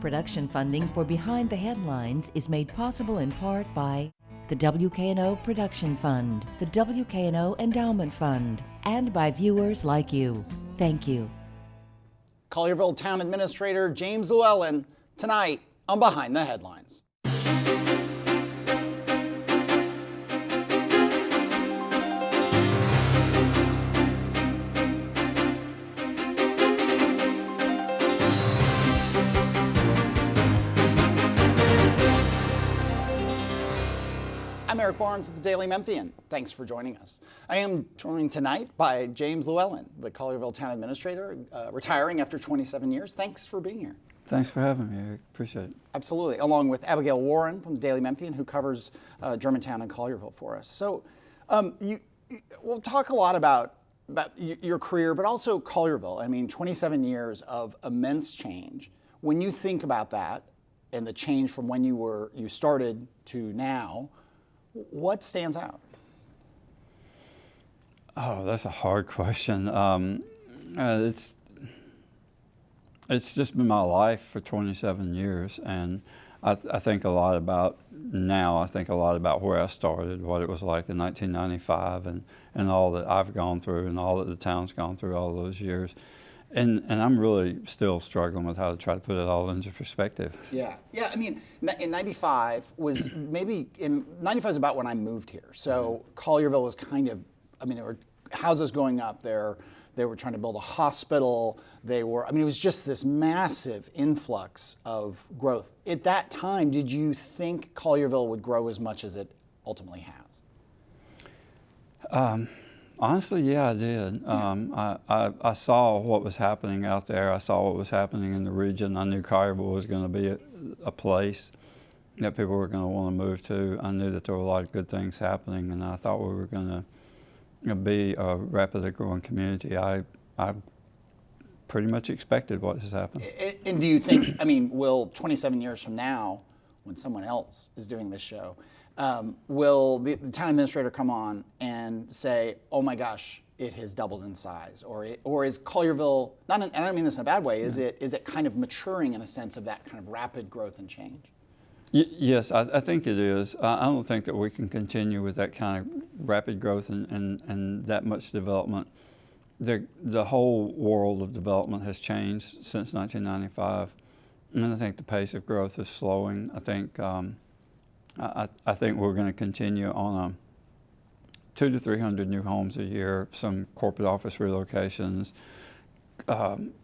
Production funding for Behind the Headlines is made possible in part by the WKNO Production Fund, the WKNO Endowment Fund, and by viewers like you. Thank you. Collierville Town Administrator James Llewellyn tonight on Behind the Headlines. I'm Eric Barnes with the Daily Memphian. Thanks for joining us. I am joined tonight by James Llewellyn, the Collierville Town Administrator, retiring after 27 years. Thanks for being here. Thanks for having me, Eric. Appreciate it. Absolutely. Along with Abigail Warren from the Daily Memphian, who covers Germantown and Collierville for us. So we'll talk a lot about your career, but also Collierville. I mean, 27 years of immense change. When you think about that and the change from when you started to now, what stands out? Oh, that's a hard question. It's just been my life for 27 years, and I think a lot about now. I think a lot about where I started, what it was like in 1995, and all that I've gone through, and all that the town's gone through all those years. And I'm really still struggling with how to try to put it all into perspective. Yeah. I mean, in 95 was '95 is about when I moved here. So Collierville was kind of, I mean, there were houses going up there. They were trying to build a hospital. It was just this massive influx of growth. At that time, did you think Collierville would grow as much as it ultimately has? Honestly, yeah, I did. I saw what was happening out there. I saw what was happening in the region. I knew Collierville was going to be a place that people were going to want to move to. I knew that there were a lot of good things happening, and I thought we were going to be a rapidly growing community. I pretty much expected what has happened. And do you think, will 27 years from now, when someone else is doing this show, will the town administrator come on and say, "Oh my gosh, it has doubled in size," or is Collierville, and I don't mean this in a bad way, is it kind of maturing in a sense of that kind of rapid growth and change? Yes, I think it is. I don't think that we can continue with that kind of rapid growth and that much development. The whole world of development has changed since 1995, and I think the pace of growth is slowing. I think we're going to continue on 200 to 300 new homes a year, some corporate office relocations,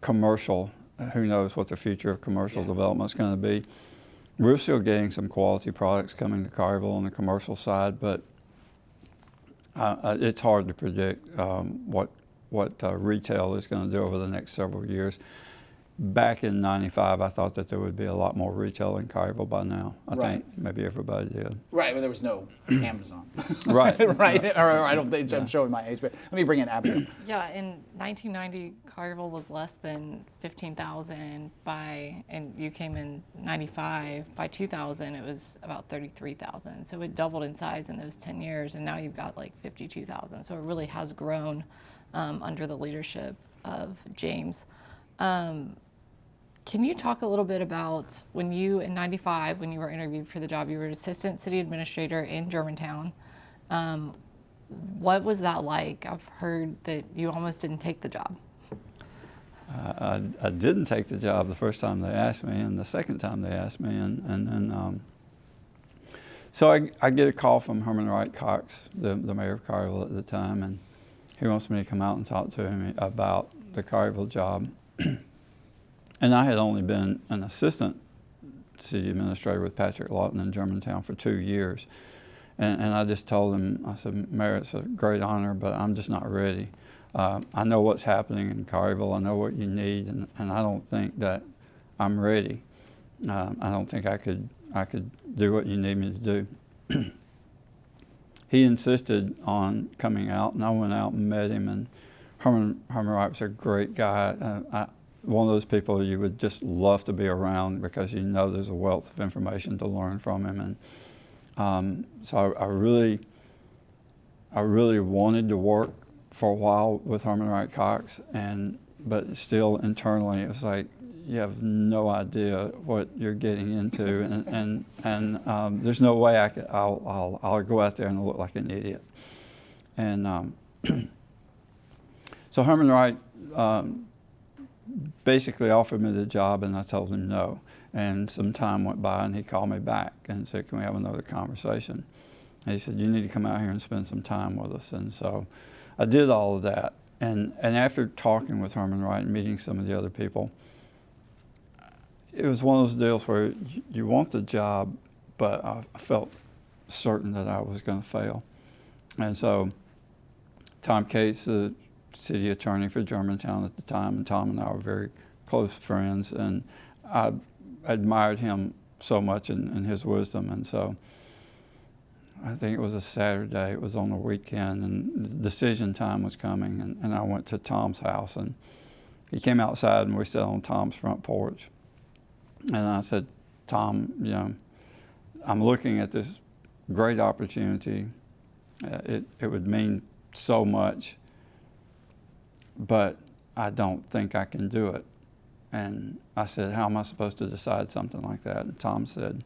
commercial. Who knows what the future of commercial development is going to be. We're still getting some quality products coming to Collierville on the commercial side, but it's hard to predict what retail is going to do over the next several years. Back in '95, I thought that there would be a lot more retail in Collierville by now. I think maybe everybody did. Right, but there was no Amazon. Right. Right. Or I don't think I'm showing my age, but let me bring in Abigail. Yeah, in 1990, Collierville was less than 15,000 and you came in '95. By 2000, it was about 33,000. So it doubled in size in those 10 years, and now you've got like 52,000. So it really has grown under the leadership of James. Can you talk a little bit about when you, in '95, when you were interviewed for the job, you were an assistant city administrator in Germantown. What was that like? I've heard that you almost didn't take the job. I didn't take the job the first time they asked me, and the second time they asked me, and then so I get a call from Herman Wright Cox, the mayor of Collierville at the time, and he wants me to come out and talk to him about the Collierville job. And I had only been an assistant city administrator with Patrick Lawton in Germantown for 2 years. And I just told him, I said, "Mayor, it's a great honor, but I'm just not ready. I know what's happening in Collierville. I know what you need, and I don't think that I'm ready. I don't think I could do what you need me to do." He insisted on coming out, and I went out and met him, and Herman Wright was a great guy. One of those people you would just love to be around because you know there's a wealth of information to learn from him. And so I really wanted to work for a while with Herman Wright Cox, but still internally it was like, you have no idea what you're getting into, and there's no way I'll go out there and look like an idiot. And so Herman Wright basically offered me the job, and I told him no. And some time went by, and he called me back and said, "Can we have another conversation?" And he said, "You need to come out here and spend some time with us." And so I did all of that. And after talking with Herman Wright and meeting some of the other people, it was one of those deals where you want the job, but I felt certain that I was going to fail. And so Tom Cates, the city attorney for Germantown at the time, and Tom and I were very close friends, and I admired him so much in his wisdom. And so I think it was a Saturday, it was on a weekend, and the decision time was coming, and I went to Tom's house, and he came outside, and we sat on Tom's front porch. And I said, "Tom, you know, I'm looking at this great opportunity. It would mean so much, but I don't think I can do it." And I said, "How am I supposed to decide something like that?" And Tom said,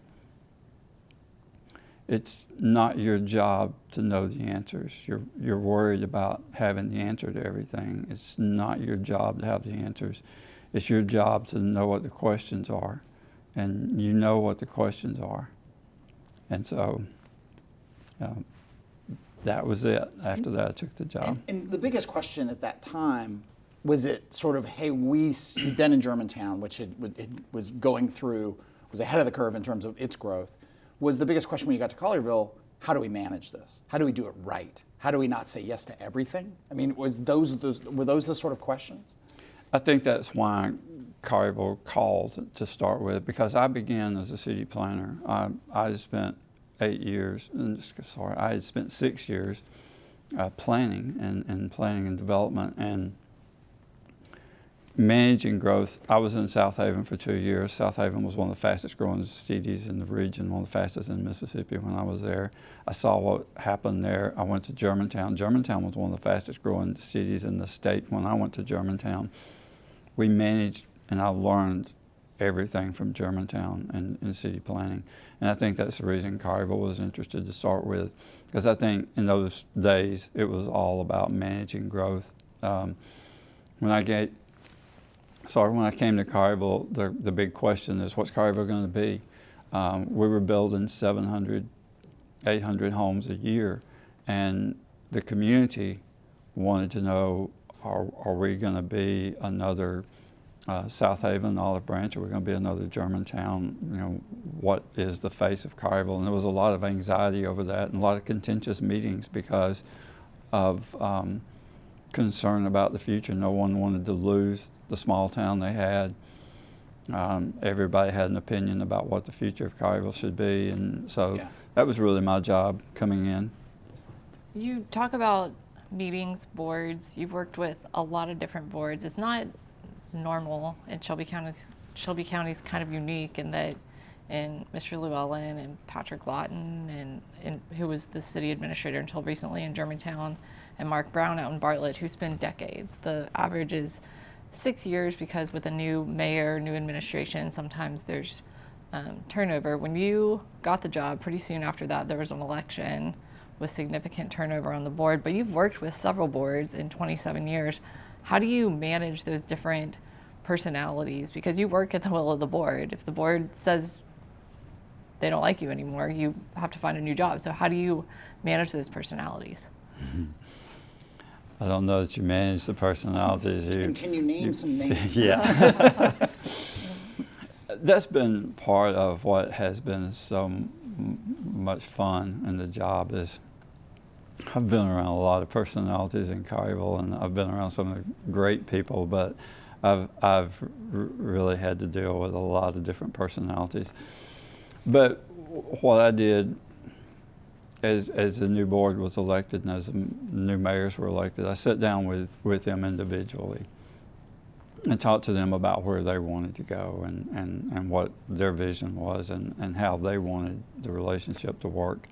"It's not your job to know the answers. You're worried about having the answer to everything. It's not your job to have the answers. It's your job to know what the questions are, and you know what the questions are." And so that was it. After that, I took the job. And the biggest question at that time, was it sort of, hey, you'd been in Germantown, which it was going through, was ahead of the curve in terms of its growth. Was the biggest question when you got to Collierville, how do we manage this? How do we do it right? How do we not say yes to everything? I mean, were those the sort of questions? I think that's why Collierville called to start with, because I began as a city planner. I spent 8 years, I had spent 6 years planning and planning and development and managing growth. I was in South Haven for 2 years. South Haven was one of the fastest growing cities in the region, one of the fastest in Mississippi when I was there. I saw what happened there. I went to Germantown. Germantown was one of the fastest growing cities in the state when I went to Germantown. We managed, and I learned everything from Germantown and city planning. And I think that's the reason Collierville was interested to start with, because I think in those days it was all about managing growth. When I came to Collierville, the big question is, what's Collierville going to be? We were building 700, 800 homes a year, and the community wanted to know, are we going to be another South Haven, Olive Branch? Are we going to be another Germantown? You know, what is the face of Collierville? And there was a lot of anxiety over that, and a lot of contentious meetings because of concern about the future. No one wanted to lose the small town they had. Everybody had an opinion about what the future of Collierville should be, and so that was really my job coming in. You talk about meetings, boards. You've worked with a lot of different boards. It's not normal in Shelby County. Shelby County's kind of unique in that, and Mr. Llewellyn and Patrick Lawton, and who was the city administrator until recently in Germantown, and Mark Brown out in Bartlett, who spent decades. The average is 6 years, because with a new mayor, new administration, sometimes there's turnover. When you got the job, pretty soon after that, there was an election with significant turnover on the board, but you've worked with several boards in 27 years. How do you manage those different personalities? Because you work at the will of the board. If the board says they don't like you anymore, you have to find a new job. So how do you manage those personalities? Mm-hmm. I don't know that you manage the personalities. And can you name some names? Yeah. That's been part of what has been so much fun in the job. Is I've been around a lot of personalities in Collierville, and I've been around some of the great people, but I've really had to deal with a lot of different personalities. But what I did as the new board was elected and as the new mayors were elected, I sat down with them individually and talked to them about where they wanted to go and what their vision was and how they wanted the relationship to work.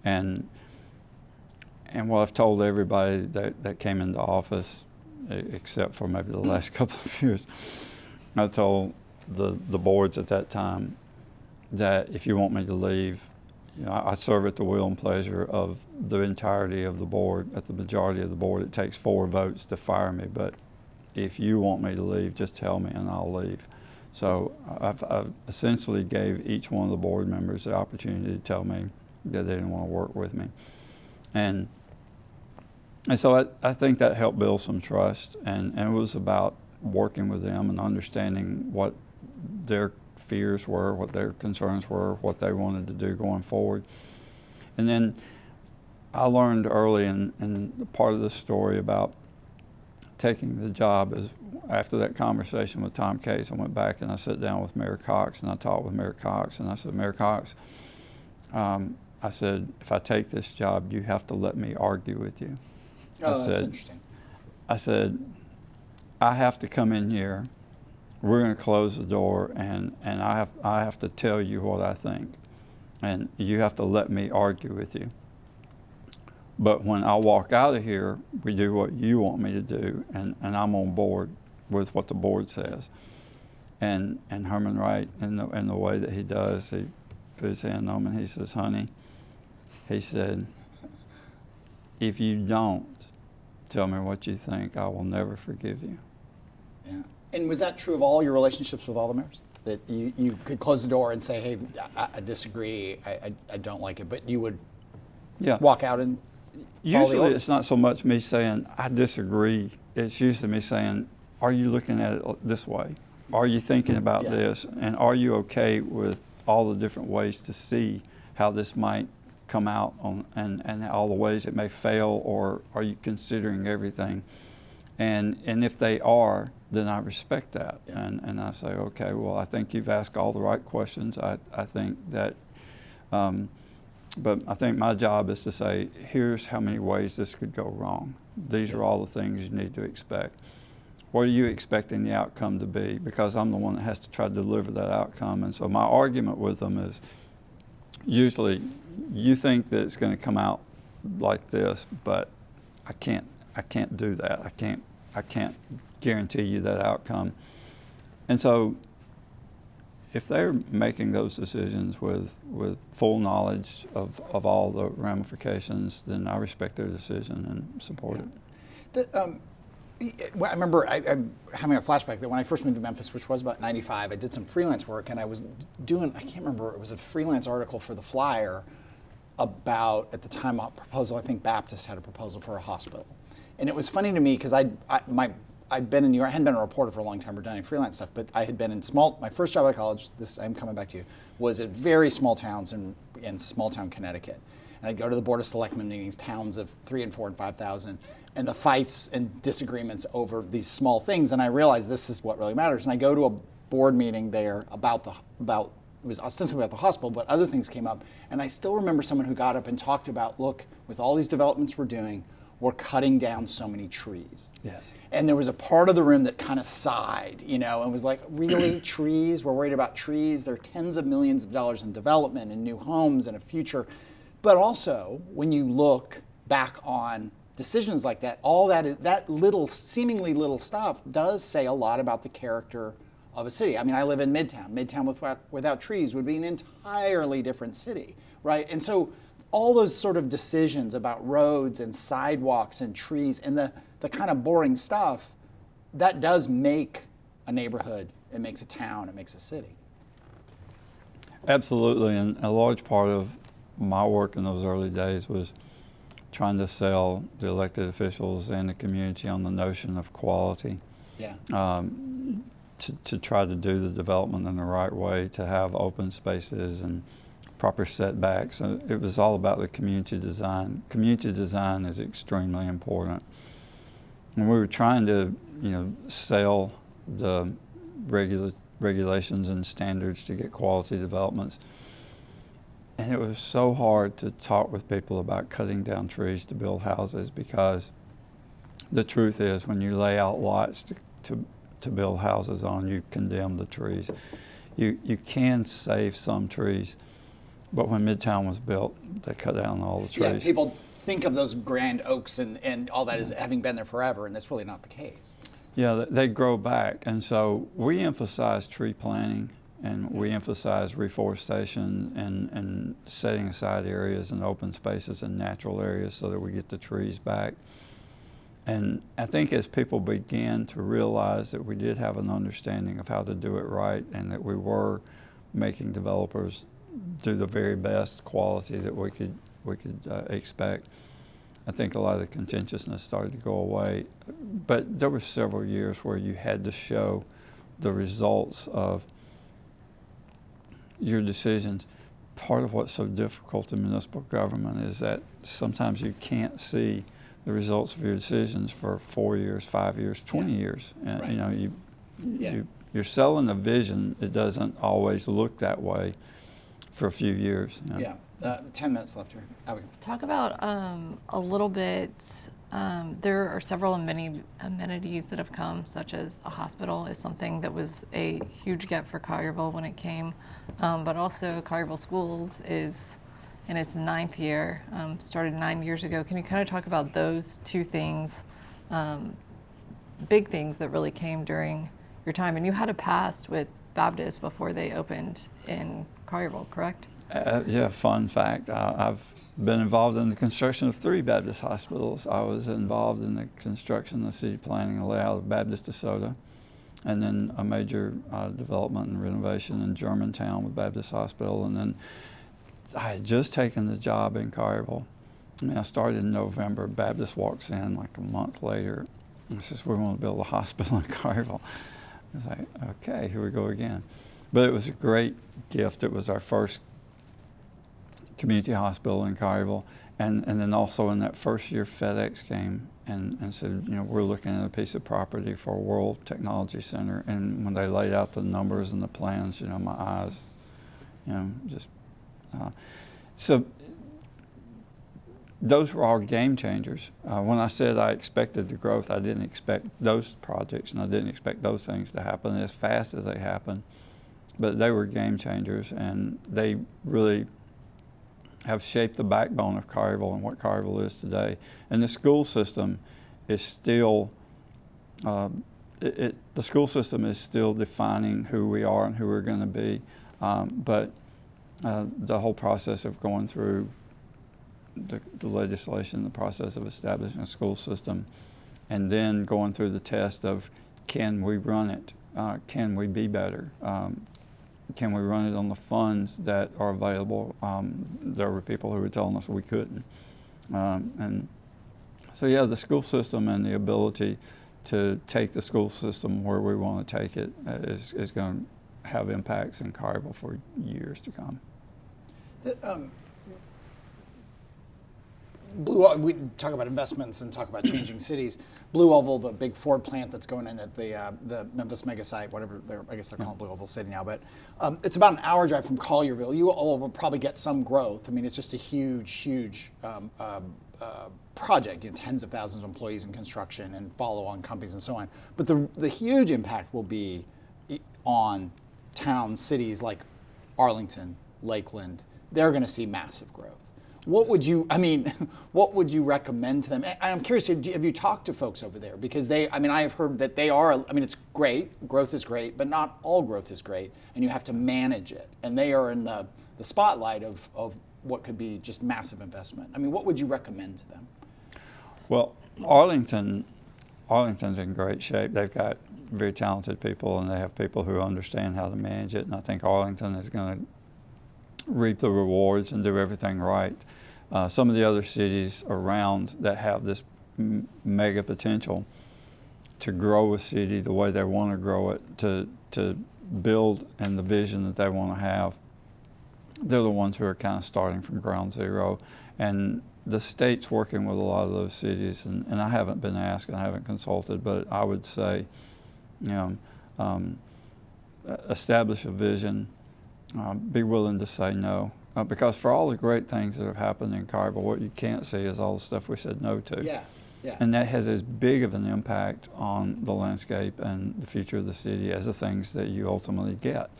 And what I've told everybody that came into office, except for maybe the last couple of years, I told the boards at that time that if you want me to leave, I serve at the will and pleasure of the entirety of the board. At the majority of the board, it takes 4 votes to fire me, but if you want me to leave, just tell me and I'll leave. So I've essentially gave each one of the board members the opportunity to tell me that they didn't want to work with me. And so I think that helped build some trust, and it was about working with them and understanding what their fears were, what their concerns were, what they wanted to do going forward. And then I learned early in part of the story about taking the job is after that conversation with Tom Case, I went back and I sat down with Mayor Cox and I talked with Mayor Cox, and I said, Mayor Cox, I said, if I take this job, you have to let me argue with you. Oh, that's interesting. I said, I have to come in here, we're going to close the door, and I have to tell you what I think, and you have to let me argue with you. But when I walk out of here, we do what you want me to do, and I'm on board with what the board says. And Herman Wright, in the way that he does, he put his hand on me and he says, honey, he said, if you don't tell me what you think, I will never forgive you. Yeah. And was that true of all your relationships with all the mayors? That you could close the door and say, hey, I disagree, I don't like it, but you would walk out and usually it's not so much me saying, I disagree. It's usually me saying, are you looking at it this way? Are you thinking about this? And are you okay with all the different ways to see how this might come out on, and all the ways it may fail, or are you considering everything? And if they are, then I respect that. Yeah. And I say, okay, well, I think you've asked all the right questions. I think that, but I think my job is to say, here's how many ways this could go wrong. These are all the things you need to expect. What are you expecting the outcome to be? Because I'm the one that has to try to deliver that outcome. And so my argument with them is usually, you think that it's going to come out like this, but I can't do that. I can't guarantee you that outcome. And so if they're making those decisions with full knowledge of all the ramifications, then I respect their decision and support it. I remember I'm having a flashback that when I first moved to Memphis, which was about 95, I did some freelance work, and I was doing, I can't remember, it was a freelance article for the Flyer about, at the time, a proposal, I think Baptist had a proposal for a hospital. And it was funny to me because I'd been in New York, I hadn't been a reporter for a long time or done any freelance stuff, but I had been in my first job at college, I'm coming back to you, was at very small towns in small town Connecticut. And I'd go to the Board of Selectmen meetings, towns of 3 and 4 and 5,000, and the fights and disagreements over these small things, and I realized this is what really matters. And I go to a board meeting there about it was ostensibly about the hospital, but other things came up, and I still remember someone who got up and talked about, look, with all these developments we're doing, we're cutting down so many trees. Yes. And there was a part of the room that kind of sighed, and was like, really, trees? We're worried about trees? There are tens of millions of dollars in development and new homes and a future. But also, when you look back on decisions like that, all that little, seemingly little stuff does say a lot about the character of a city. I mean, I live in Midtown. Midtown without trees would be an entirely different city, right? And so all those sort of decisions about roads and sidewalks and trees and the kind of boring stuff, that does make a neighborhood, it makes a town, it makes a city. Absolutely, and a large part of my work in those early days was trying to sell the elected officials and the community on the notion of quality. Yeah. To try to do the development in the right way, to have open spaces and proper setbacks. And it was all about the community design. Community design is extremely important. And we were trying to, sell the regulations and standards to get quality developments. And it was so hard to talk with people about cutting down trees to build houses, because the truth is, when you lay out lots to build houses on, you condemn the trees. You can save some trees, but when Midtown was built, they cut down all the trees. Yeah, people think of those grand oaks and all that as having been there forever, and that's really not the case. Yeah, they grow back. And so we emphasize tree planting, and we emphasize reforestation and setting aside areas and open spaces and natural areas so that we get the trees back. And I think as people began to realize that we did have an understanding of how to do it right, and that we were making developers do the very best quality that we could expect, I think a lot of the contentiousness started to go away. But there were several years where you had to show the results of your decisions. Part of what's so difficult in municipal government is that sometimes you can't see the results of your decisions for 4 years, 5 years, 20 years. And Right. you know, Yeah. you're selling a vision. It doesn't always look that way for a few years. You know. Yeah. 10 minutes left here. Abigail. Talk about a little bit. There are several amenities that have come, such as a hospital is something that was a huge get for Collierville when it came, but also Collierville Schools is in its 9th year, started 9 years ago. Can you kind of talk about those two things, big things that really came during your time? And you had a past with Baptist before they opened in Collierville, correct? Yeah, fun fact. I've been involved in the construction of 3 Baptist hospitals. I was involved in the construction, the city planning and layout of Baptist DeSoto, and then a major development and renovation in Germantown with Baptist Hospital. And then I had just taken the job in Collierville. I mean, I started in November. Baptist walks in like a month later and says, "We want to build a hospital in Collierville." I was like, okay, here we go again. But it was a great gift. It was our first community hospital in Collierville. And then also in that first year, FedEx came and said, you know, we're looking at a piece of property for a World Technology Center. And when they laid out the numbers and the plans, you know, my eyes, you know, just, so those were all game changers. When I said I expected the growth, I didn't expect those projects and I didn't expect those things to happen as fast as they happened. But they were game changers, and they really have shaped the backbone of Collierville and what Collierville is today. And the school system is still, the school system is still defining who we are and who we're going to be. But the whole process of going through the legislation, the process of establishing a school system, and then going through the test of can we run it? Can we be better? Can we run it on the funds that are available? There were people who were telling us we couldn't. And so yeah, the school system and the ability to take the school system where we want to take it is going to have impacts in Collierville for years to come. We talk about investments and talk about changing cities. Blue Oval, the big Ford plant that's going in at the Memphis mega site, whatever I guess they're calling Blue Oval City now, but it's about an hour drive from Collierville. You all will probably get some growth. I mean, it's just a huge project. You know, tens of thousands of employees in construction and follow-on companies and so on. But the huge impact will be on towns, cities like Arlington, Lakeland. They're going to see massive growth. What would you recommend to them? I'm curious, have you talked to folks over there? Because I have heard that it's great, growth is great, but not all growth is great, and you have to manage it. And they are in the spotlight of what could be just massive investment. I mean, what would you recommend to them? Well, Arlington's in great shape. They've got very talented people, and they have people who understand how to manage it, and I think Arlington is going to reap the rewards and do everything right. Some of the other cities around that have this mega potential to grow a city the way they want to grow it, to build and the vision that they want to have, they're the ones who are kind of starting from ground zero. And the state's working with a lot of those cities, and I haven't been asked and I haven't consulted, but I would say, you know, establish a vision. Be willing to say no, because for all the great things that have happened in Collierville, what you can't see is all the stuff we said no to. Yeah. And that has as big of an impact on the landscape and the future of the city as the things that you ultimately get.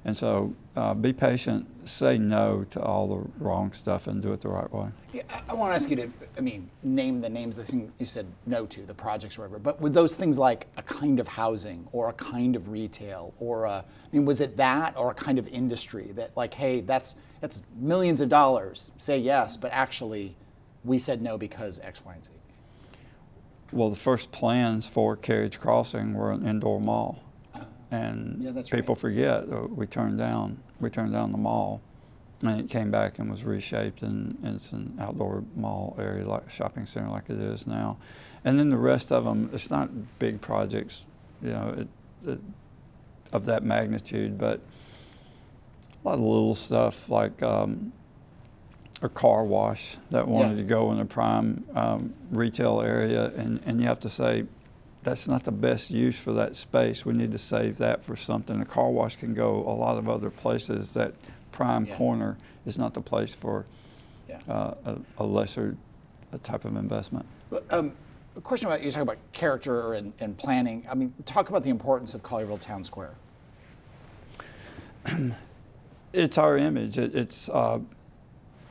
And so be patient, say no to all the wrong stuff and do it the right way. Yeah, I want to ask you to, name the names of the things you said no to, the projects or whatever, but with those things like a kind of housing or a kind of retail or was it that or a kind of industry that like, hey, that's millions of dollars, say yes, but actually we said no because X, Y, and Z? Well, the first plans for Carriage Crossing were an indoor mall. And yeah, that's people right. forget we turned down the mall, and it came back and was reshaped, and it's an outdoor mall area, like a shopping center like it is now. And then the rest of them, it's not big projects, of that magnitude, but a lot of little stuff like a car wash that wanted to go in a prime retail area, and you have to say, that's not the best use for that space. We need to save that for something. A car wash can go a lot of other places. That prime corner is not the place for a lesser type of investment. A question about, you talk about character and planning. Talk about the importance of Collierville Town Square. It's our image. It's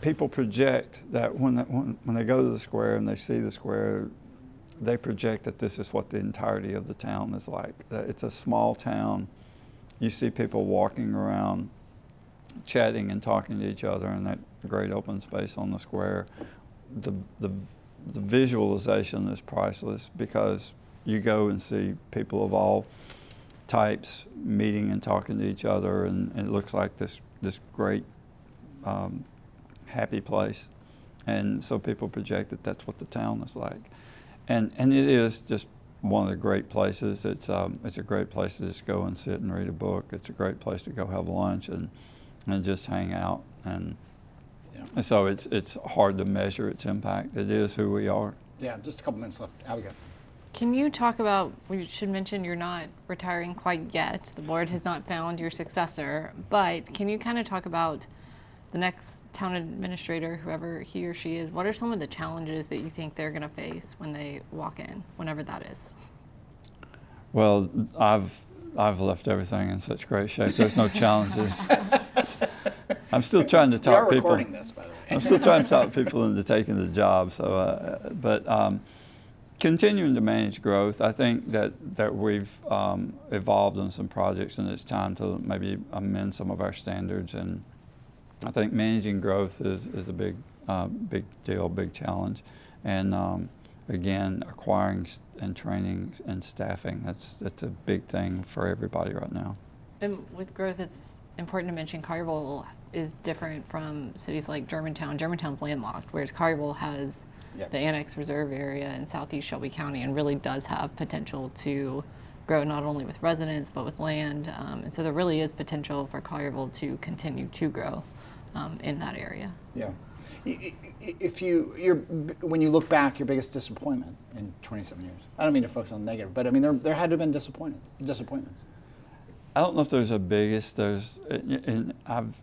people project that when they go to the square and they see the square, they project that this is what the entirety of the town is like. It's a small town. You see people walking around, chatting and talking to each other in that great open space on the square. The visualization is priceless because you go and see people of all types meeting and talking to each other, and it looks like this great happy place. And so people project that that's what the town is like. And it is just one of the great places. It's a great place to just go and sit and read a book. It's a great place to go have lunch and just hang out. And so it's hard to measure its impact. It is who we are. Yeah, just a couple minutes left. Abigail. Can you talk about, we should mention you're not retiring quite yet. The board has not found your successor, but can you kind of talk about the next town administrator, whoever he or she is? What are some of the challenges that you think they're going to face when they walk in, whenever that is? Well, I've left everything in such great shape. There's no challenges. I'm still trying to talk people. We are recording this, by the way. I'm still trying to talk people into taking the job. So, but continuing to manage growth, I think that we've evolved on some projects, and it's time to maybe amend some of our standards. And I think managing growth is a big deal, big challenge. And again, acquiring and training and staffing, that's a big thing for everybody right now. And with growth, it's important to mention Collierville is different from cities like Germantown. Germantown's landlocked, whereas Collierville has the Annex Reserve area in southeast Shelby County and really does have potential to grow not only with residents but with land. And so there really is potential for Collierville to continue to grow in that area. Yeah. When you look back, your biggest disappointment in 27 years. I don't mean to focus on negative, but there had to have been disappointments. I don't know if there's a biggest. I'm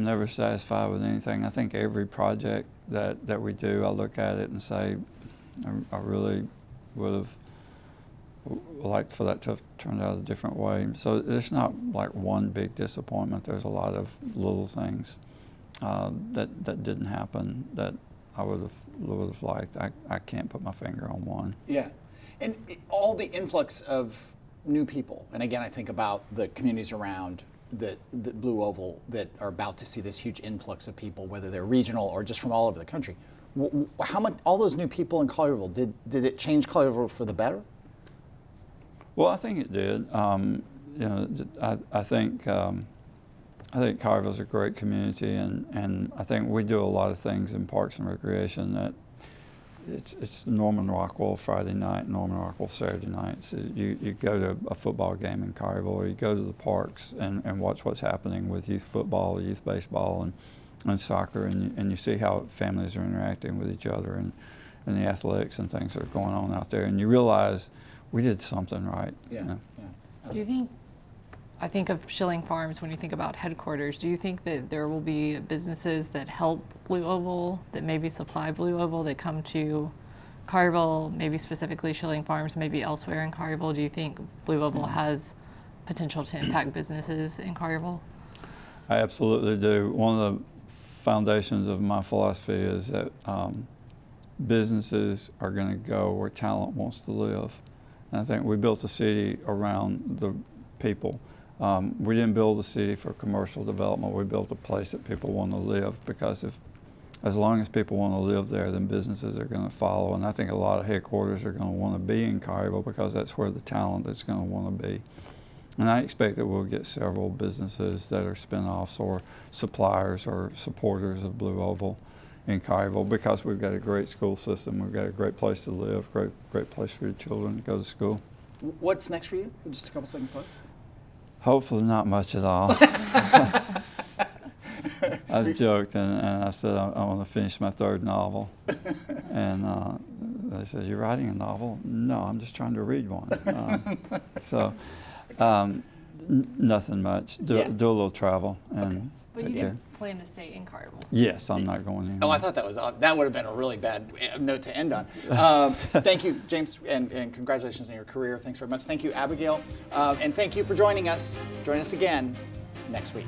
never satisfied with anything. I think every project that we do, I look at it and say, I really would have liked for that to have turned out a different way. So there's not like one big disappointment. There's a lot of little things that didn't happen that I would have liked. I can't put my finger on one. Yeah, and all the influx of new people, and again, I think about the communities around the Blue Oval that are about to see this huge influx of people, whether they're regional or just from all over the country. How much, all those new people in Collierville, did it change Collierville for the better? Well, I think it did. I think Collierville's a great community, and I think we do a lot of things in Parks and Recreation that it's Norman Rockwell Friday night, Norman Rockwell Saturday night. So you go to a football game in Collierville, or you go to the parks and watch what's happening with youth football, youth baseball, and soccer, and you see how families are interacting with each other and the athletics and things that are going on out there, and you realize we did something right. Yeah. Do you think, I think of Schilling Farms when you think about headquarters, do you think that there will be businesses that help Blue Oval, that maybe supply Blue Oval, that come to Collierville, maybe specifically Schilling Farms, maybe elsewhere in Collierville? Do you think Blue Oval has potential to impact businesses in Collierville? I absolutely do. One of the foundations of my philosophy is that businesses are going to go where talent wants to live. And I think we built a city around the people. We didn't build a city for commercial development. We built a place that people want to live, because as long as people want to live there, then businesses are going to follow. And I think a lot of headquarters are going to want to be in Collierville, because that's where the talent is going to want to be. And I expect that we'll get several businesses that are spinoffs or suppliers or supporters of Blue Oval in Collierville, because we've got a great school system, we've got a great place to live, great place for your children to go to school. What's next for you? Just a couple seconds left. Hopefully not much at all. I joked and I said I want to finish my third novel. And they said, "You're writing a novel?" "No, I'm just trying to read one." Nothing much. Do a little travel and But take you care. do plan to stay in Collierville? Yes, I'm not going anywhere. Oh, I thought that would have been a really bad note to end on. Thank you, James, and congratulations on your career. Thanks very much. Thank you, Abigail, and thank you for joining us. Join us again next week.